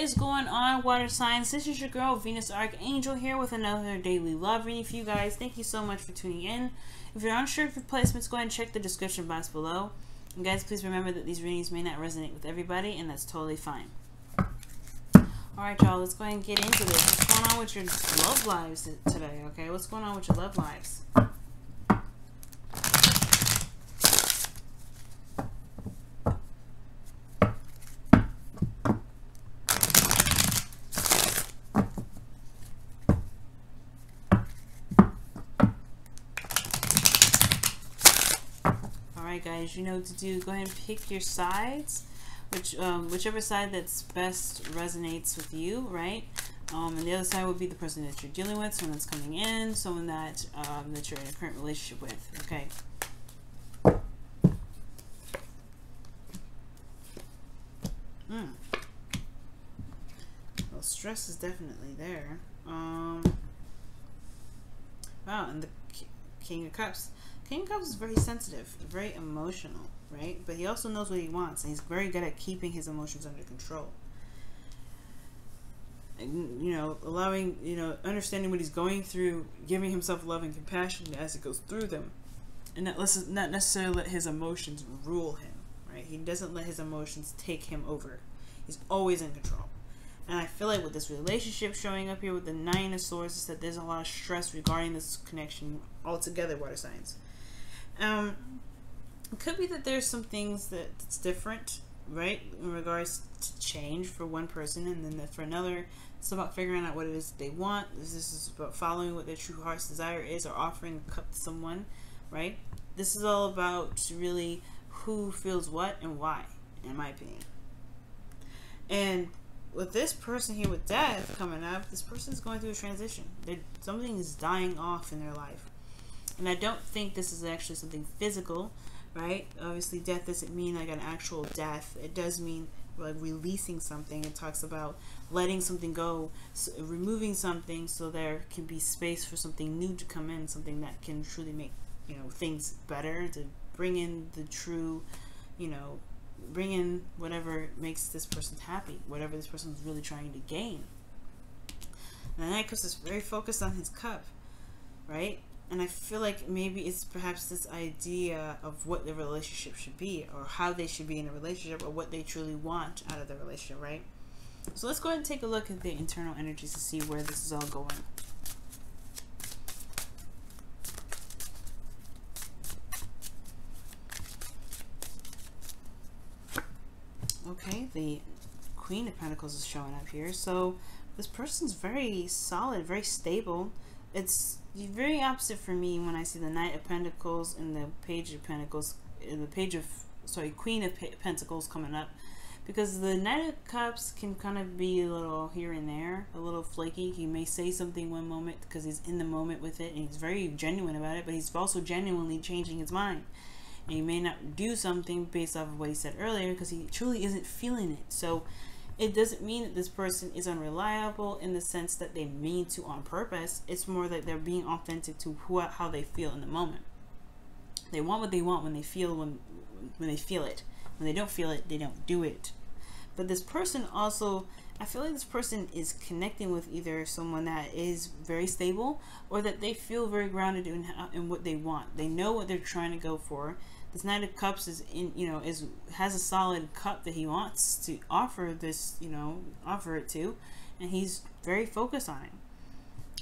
is going on, water signs? This is your girl Venus Archangel here with another daily love reading for you guys. Thank you so much for tuning in. If you're unsure of your placements, go ahead and check the description box below. And guys, please remember that these readings may not resonate with everybody, and that's totally fine. Alright, y'all, let's go ahead and get into this. What's going on with your love lives today, okay? What's going on with your love lives? Alright guys, you know what to do. Go ahead and pick your sides, whichever side that's best resonates with you, right? And the other side would be the person that you're dealing with, someone that's coming in, someone that that you're in a current relationship with, okay? Well, stress is definitely there. Wow, and the King of Cups. King of Cups is very sensitive, very emotional, right? But he also knows what he wants, and he's very good at keeping his emotions under control. And, you know, allowing, you know, understanding what he's going through, giving himself love and compassion as he goes through them, and not necessarily let his emotions rule him, right? He doesn't let his emotions take him over. He's always in control. And I feel like with this relationship showing up here with the Nine of Swords, is that there's a lot of stress regarding this connection altogether, water signs. It could be that there's some things that's different, right, in regards to change for one person, and then for another, it's about figuring out what it is they want. This is about following what their true heart's desire is, or offering a cup to someone, right? This is all about really who feels what and why, in my opinion. And with this person here with death coming up, this person is going through a transition. Something is dying off in their life. And I don't think this is actually something physical, right? Obviously, death doesn't mean like an actual death. It does mean like releasing something. It talks about letting something go, removing something so there can be space for something new to come in, something that can truly make, you know, things better, to bring in the true, you know, bring in whatever makes this person happy, whatever this person is really trying to gain. And the Knight of Cups is very focused on his cup, right? And I feel like maybe it's perhaps this idea of what the relationship should be, or how they should be in a relationship, or what they truly want out of the relationship, right? So let's go ahead and take a look at the internal energies to see where this is all going. Okay, the Queen of Pentacles is showing up here. So this person's very solid, very stable. It's very opposite for me when I see the Knight of Pentacles and the Page of Pentacles, Queen of Pentacles coming up, because the Knight of Cups can kind of be a little here and there, a little flaky. He may say something one moment because he's in the moment with it, and he's very genuine about it, but he's also genuinely changing his mind. And he may not do something based off of what he said earlier because he truly isn't feeling it. So it doesn't mean that this person is unreliable in the sense that they mean to on purpose. It's more that they're being authentic to how they feel in the moment. They want what they want when they feel when they feel it. When they don't feel it, they don't do it. But this person also, I feel like this person is connecting with either someone that is very stable, or that they feel very grounded in what they want. They know what they're trying to go for. This Knight of Cups is has a solid cup that he wants to offer this, offer it to, and he's very focused on it.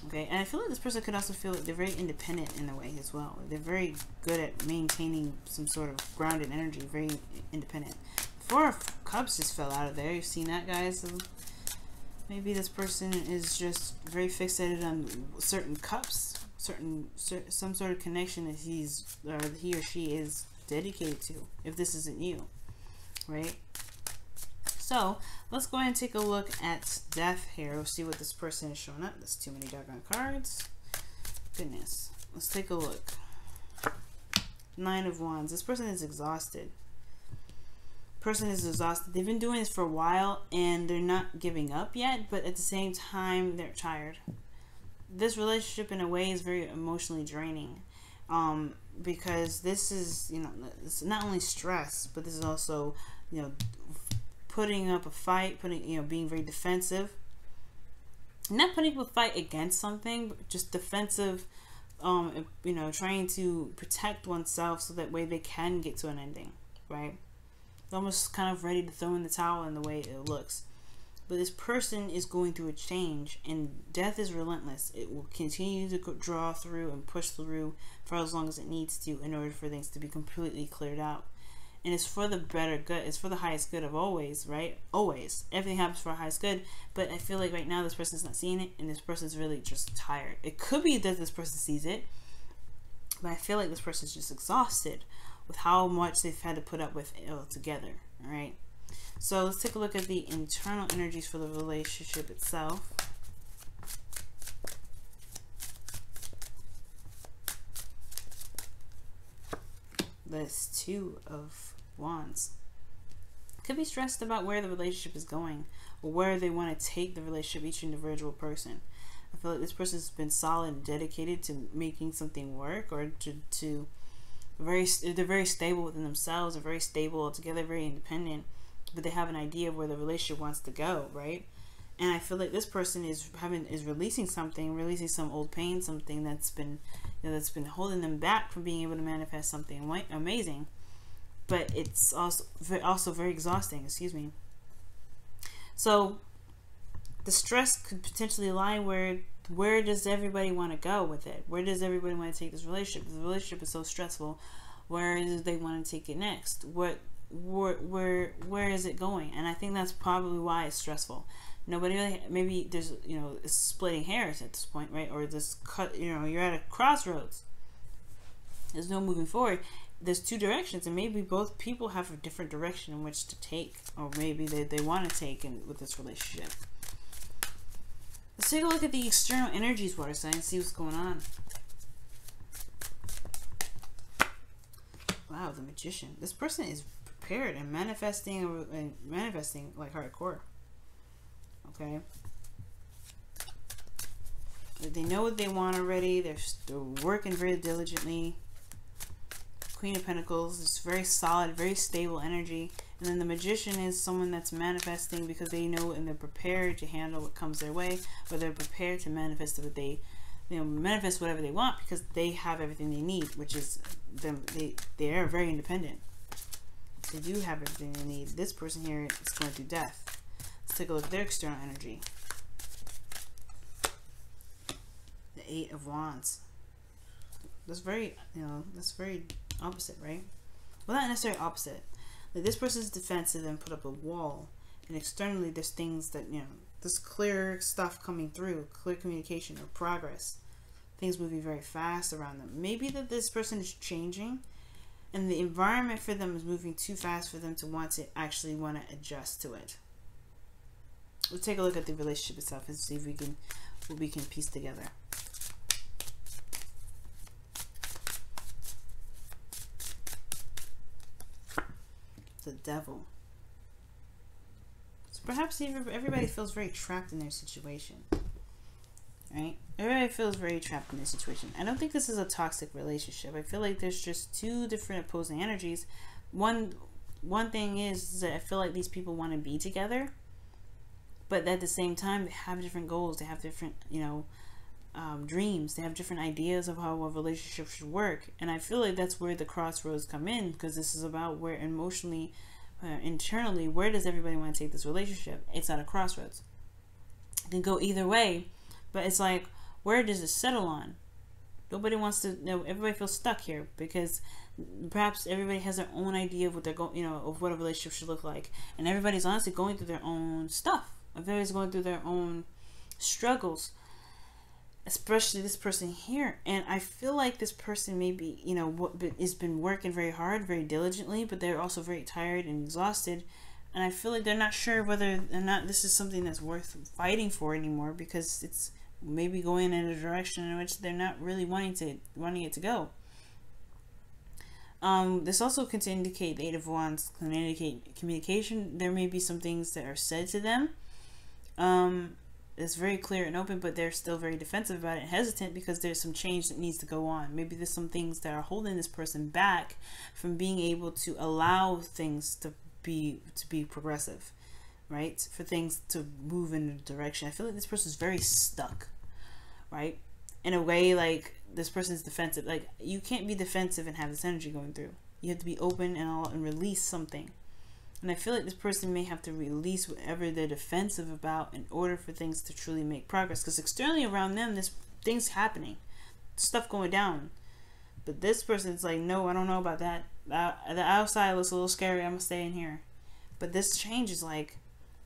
Okay, and I feel like this person could also feel like they're very independent in a way as well. They're very good at maintaining some sort of grounded energy, very independent. Four of Cups just fell out of there. You've seen that, guys. So maybe this person is just very fixated on certain cups, some sort of connection that he or she is dedicated to, if this isn't you, right? So let's go ahead and take a look at death here. We'll see what this person is showing up. There's too many doggone cards. Goodness. Let's take a look. Nine of Wands. This person is exhausted. Person is exhausted. They've been doing this for a while and they're not giving up yet, but at the same time they're tired. This relationship in a way is very emotionally draining, because this is, it's not only stress, but this is also, putting up a fight, being very defensive. Not putting up a fight against something, but just defensive, trying to protect oneself so that way they can get to an ending, right? Almost kind of ready to throw in the towel in the way it looks. But this person is going through a change, and death is relentless. It will continue to draw through and push through for as long as it needs to in order for things to be completely cleared out. And it's for the better good. It's for the highest good of always, right? Always. Everything happens for our highest good. But I feel like right now this person's not seeing it, and this person's really just tired. It could be that this person sees it, but I feel like this person's just exhausted with how much they've had to put up with together, all right? So let's take a look at the internal energies for the relationship itself. This Two of Wands. Could be stressed about where the relationship is going or where they want to take the relationship, each individual person. I feel like this person's been solid and dedicated to making something work, or they're very stable within themselves, they're very stable altogether, very independent, but they have an idea of where the relationship wants to go, right? And I feel like this person is releasing some old pain, something that's been holding them back from being able to manifest something amazing. But it's also very exhausting. Excuse me. So the stress could potentially lie where does everybody want to go with it? Where does everybody want to take this relationship? If the relationship is so stressful, where do they want to take it next? Where is it going? And I think that's probably why it's stressful. Nobody really, maybe there's, it's splitting hairs at this point, right? Or this cut, you're at a crossroads. There's no moving forward. There's two directions, and maybe both people have a different direction in which to take, or maybe they want to take with this relationship. Let's take a look at the external energies, water sign, and see what's going on. Wow, the Magician. This person is prepared and manifesting like hardcore. Okay. They know what they want already. They're working very diligently. Queen of Pentacles is very solid, very stable energy. And then the Magician is someone that's manifesting because they know and they're prepared to handle what comes their way, or they're prepared to manifest what manifest whatever they want because they have everything they need, which is them. They are very independent. They do have everything they need. This person here is going through death. Let's take a look at their external energy. The Eight of Wands. That's very, that's very opposite, right? Well, not necessarily opposite. Like, this person's defensive and put up a wall, and externally there's things that, there's clear stuff coming through, clear communication or progress, things moving very fast around them. Maybe that this person is changing, and the environment for them is moving too fast for them to actually want to adjust to it. We'll take a look at the relationship itself and see if what we can piece together. The Devil. So perhaps everybody feels very trapped in their situation, right? Everybody feels very trapped in their situation. I don't think this is a toxic relationship. I feel like there's just two different opposing energies. One thing is that I feel like these people want to be together, but at the same time they have different goals. They have different, dreams. They have different ideas of how a relationship should work, and I feel like that's where the crossroads come in, because this is about where emotionally, internally, where does everybody want to take this relationship? It's at a crossroads. It can go either way, but it's like, where does it settle on? Nobody wants to know. Everybody feels stuck here because perhaps everybody has their own idea of what they're going, of what a relationship should look like, and everybody's honestly going through their own stuff. Everybody's going through their own struggles. Especially this person here, and I feel like this person maybe has been working very hard, very diligently, but they're also very tired and exhausted, and I feel like they're not sure whether or not this is something that's worth fighting for anymore, because it's maybe going in a direction in which they're not really wanting it to go. This also can indicate, the Eight of Wands can indicate communication. There may be some things that are said to them. It's very clear and open, but they're still very defensive about it and hesitant because there's some change that needs to go on. Maybe there's some things that are holding this person back from being able to allow things to be progressive. right? For things to move in a direction. I feel like this person's very stuck, right? In a way, like, this person's defensive. Like, you can't be defensive and have this energy going through. You have to be open and all and release something. And I feel like this person may have to release whatever they're defensive about in order for things to truly make progress. Because externally around them, there's things happening, stuff going down. But this person's like, no, I don't know about that. The outside looks a little scary. I'm gonna stay in here. But this change is like,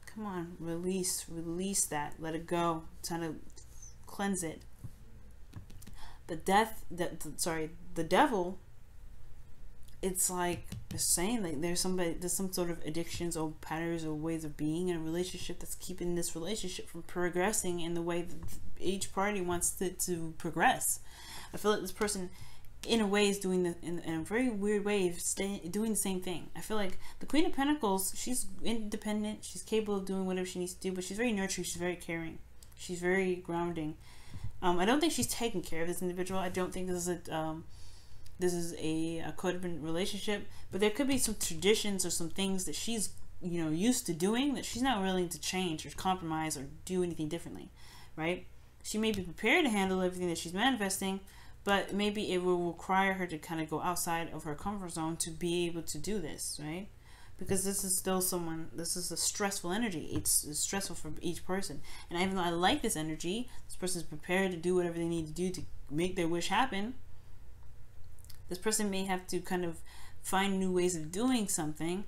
come on, release that, let it go, try to cleanse it. The devil, it's like it's saying like there's some sort of addictions or patterns or ways of being in a relationship that's keeping this relationship from progressing in the way that each party wants it to progress. I feel like this person, in a way, is doing in a very weird way of doing the same thing. I feel like the Queen of Pentacles, she's independent, she's capable of doing whatever she needs to do, but she's very nurturing, she's very caring, she's very grounding. I don't think she's taking care of this individual. I don't think this is a codependent relationship, but there could be some traditions or some things that she's, you know, used to doing that she's not willing to change or compromise or do anything differently, right? She may be prepared to handle everything that she's manifesting, but maybe it will require her to kind of go outside of her comfort zone to be able to do this, right? Because this is still this is a stressful energy. It's stressful for each person. And even though I like this energy, this person's prepared to do whatever they need to do to make their wish happen. This person may have to kind of find new ways of doing something,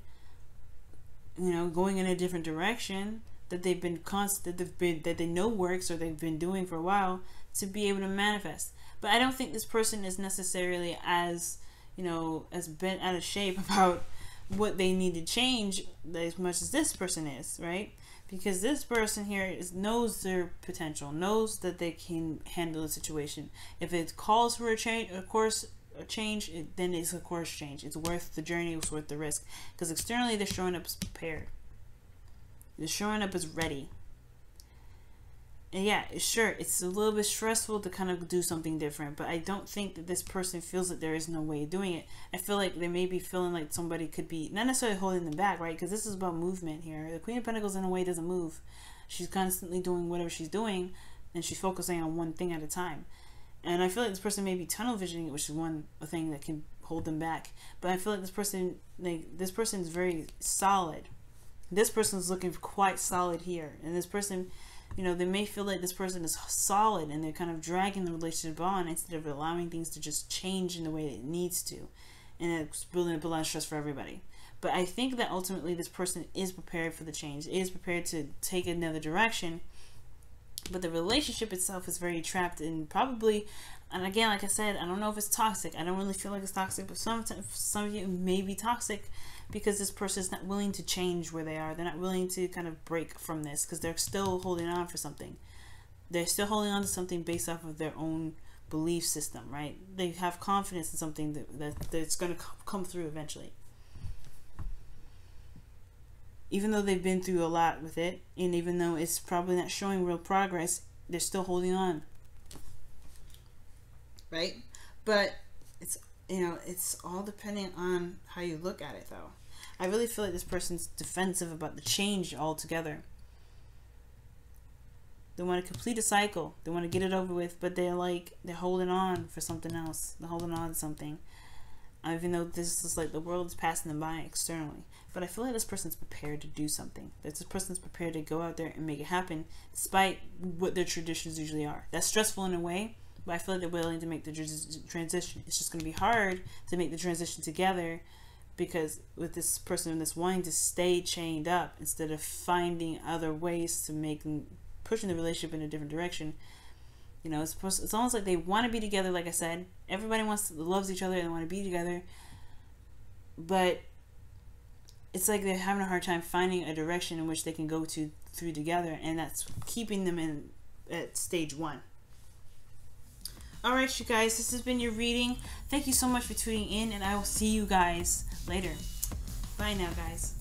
you know, going in a different direction that they've been that they know works or they've been doing for a while to be able to manifest. But I don't think this person is necessarily as, you know, as bent out of shape about what they need to change as much as this person is, right? Because this person here knows their potential, knows that they can handle the situation. If it calls for a change, then it's a course change. It's worth the journey, it's worth the risk. Because externally, they're showing up as prepared. They're showing up as ready. And yeah, sure, it's a little bit stressful to kind of do something different, but I don't think that this person feels that there is no way of doing it. I feel like they may be feeling like somebody could be, not necessarily holding them back, right? Because this is about movement here. The Queen of Pentacles, in a way, doesn't move. She's constantly doing whatever she's doing, and she's focusing on one thing at a time. And I feel like this person may be tunnel visioning, which is a thing that can hold them back. But I feel like this person is very solid. This person is looking quite solid here. And this person, you know, they may feel like this person is solid and they're kind of dragging the relationship on instead of allowing things to just change in the way it needs to. And it's building up a lot of stress for everybody. But I think that ultimately this person is prepared for the change. It is prepared to take another direction. But the relationship itself is very trapped in probably, and again, like I said, I don't know if it's toxic. I don't really feel like it's toxic, but some of you may be toxic because this person is not willing to change where they are. They're not willing to kind of break from this because they're still holding on for something. They're still holding on to something based off of their own belief system, right? They have confidence in something that's going to come through eventually. Even though they've been through a lot with it, and even though it's probably not showing real progress, they're still holding on. Right? But it's, you know, it's all depending on how you look at it, though. I really feel like this person's defensive about the change altogether. They want to complete a cycle. They want to get it over with, but they're holding on for something else. They're holding on to something. Even though this is like the world is passing them by externally. But I feel like this person's prepared to do something. That this person's prepared to go out there and make it happen despite what their traditions usually are. That's stressful in a way, but I feel like they're willing to make the transition. It's just going to be hard to make the transition together because with this person that's wanting to stay chained up instead of finding other ways to pushing the relationship in a different direction. You know, it's almost like they want to be together, like I said. Everybody loves each other and they want to be together. But it's like they're having a hard time finding a direction in which they can go through together. And that's keeping them at stage 1. Alright, you guys. This has been your reading. Thank you so much for tuning in. And I will see you guys later. Bye now, guys.